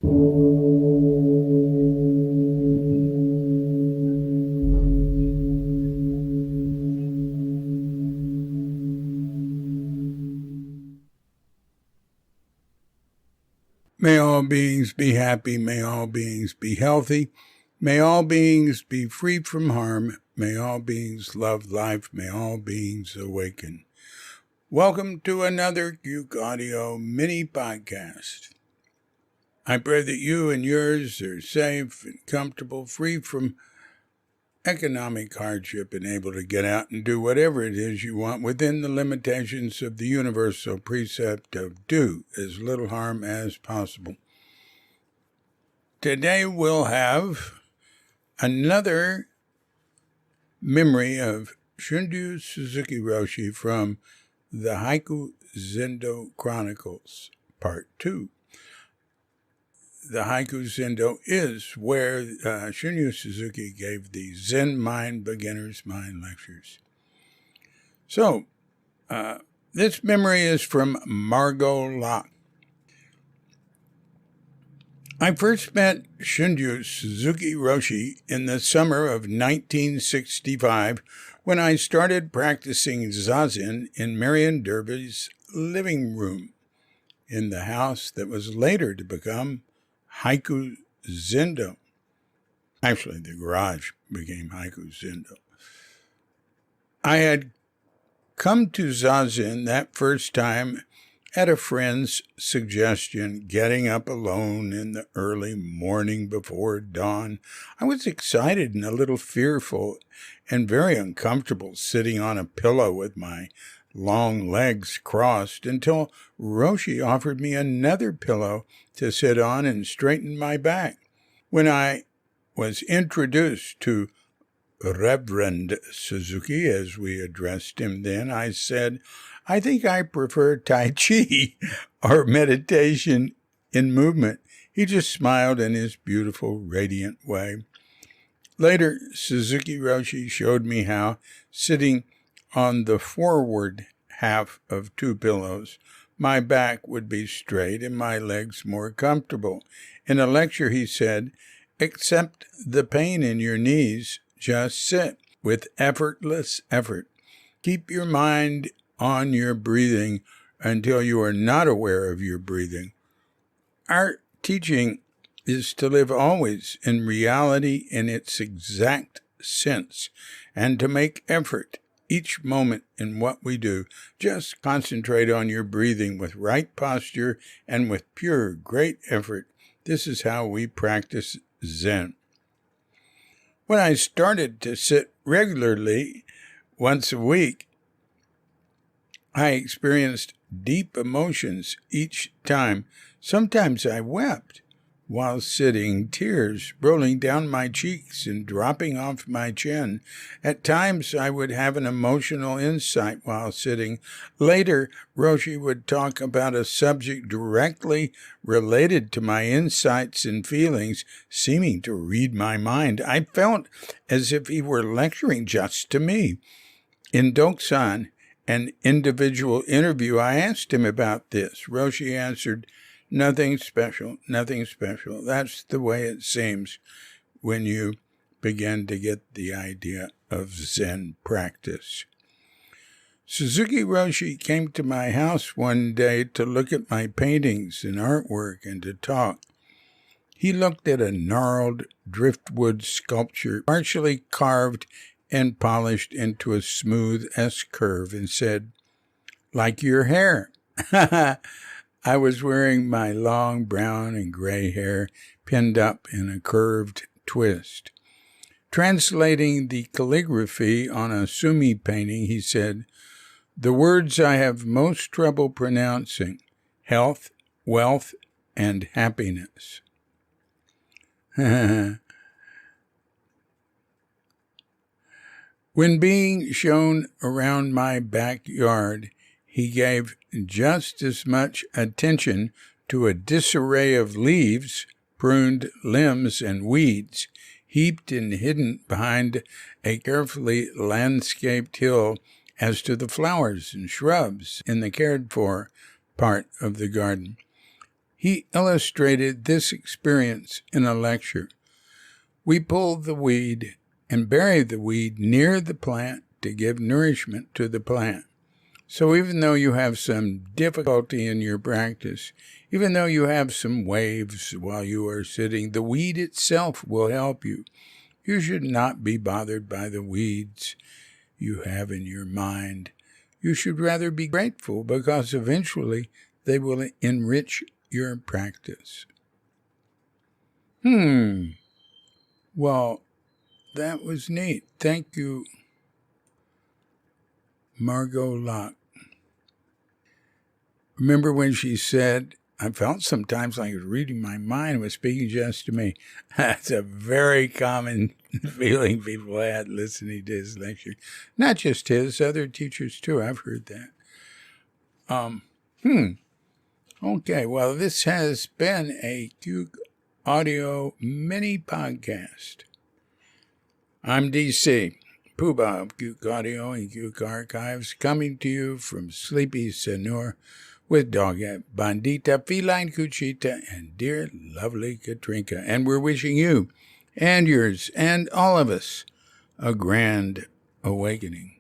May all beings be happy. May all beings be healthy. May all beings be free from harm. May all beings love life. May all beings awaken. Welcome to another Cuke Audio mini podcast. I pray that you and yours are safe and comfortable, free from economic hardship, and able to get out and do whatever it is you want within the limitations of the universal precept of do as little harm as possible. Today we'll have another memory of Shunryu Suzuki Roshi from the Haiku Zendo Chronicles, Part 2. The Haiku Zendo is where Shunryu Suzuki gave the Zen Mind, Beginner's Mind lectures. So, this memory is from Margo, Locke. I first met Shunryu Suzuki Roshi in the summer of 1965 when I started practicing Zazen in Marion Derby's living room in the house that was later to become Haiku Zendo. Actually, the garage became Haiku Zendo. I had come to Zazen that first time at a friend's suggestion, getting up alone in the early morning before dawn. I was excited and a little fearful and very uncomfortable sitting on a pillow with my long legs crossed until Roshi offered me another pillow to sit on and straighten my back. When I was introduced to Reverend Suzuki, as we addressed him then, I said, I think I prefer Tai Chi or meditation in movement. He just smiled in his beautiful, radiant way. Later, Suzuki Roshi showed me how, sitting on the forward half of two pillows, my back would be straight and my legs more comfortable. In a lecture, he said, accept the pain in your knees, just sit with effortless effort. Keep your mind on your breathing until you are not aware of your breathing. Our teaching is to live always in reality in its exact sense and to make effort each moment in what we do. Just concentrate on your breathing with right posture and with pure, great effort. This is how we practice Zen. When I started to sit regularly once a week, I experienced deep emotions each time. Sometimes I wept while sitting, tears rolling down my cheeks and dropping off my chin. At times I would have an emotional insight while sitting. Later, Roshi would talk about a subject directly related to my insights and feelings, seeming to read my mind. I felt as if he were lecturing just to me. In Doksan, an individual interview, I asked him about this. Roshi answered, nothing special, nothing special. That's the way it seems when you begin to get the idea of Zen practice. Suzuki Roshi came to my house one day to look at my paintings and artwork and to talk. He looked at a gnarled driftwood sculpture, partially carved and polished into a smooth S-curve, and said, like your hair. I was wearing my long brown and gray hair pinned up in a curved twist. Translating the calligraphy on a sumi painting, he said, the words I have most trouble pronouncing, health, wealth, and happiness. When being shown around my backyard, he gave just as much attention to a disarray of leaves, pruned limbs, and weeds, heaped and hidden behind a carefully landscaped hill, as to the flowers and shrubs in the cared-for part of the garden. He illustrated this experience in a lecture. We pull the weed and bury the weed near the plant to give nourishment to the plant. So even though you have some difficulty in your practice, even though you have some waves while you are sitting, the weed itself will help you. You should not be bothered by the weeds you have in your mind. You should rather be grateful because eventually they will enrich your practice. Well, that was neat. Thank you, Margo Locke. Remember when she said, I felt sometimes like I was reading my mind, was speaking just to me. That's a very common feeling people had listening to his lecture. Not just his, other teachers too. I've heard that. Okay, well, this has been a Cuke Audio mini podcast. I'm DC, Poobah of Cuke Audio and Cuke Archives, coming to you from Sleepy Senor with Dogette Bandita, Feline Cuchita, and dear lovely Katrinka. And we're wishing you and yours and all of us a grand awakening.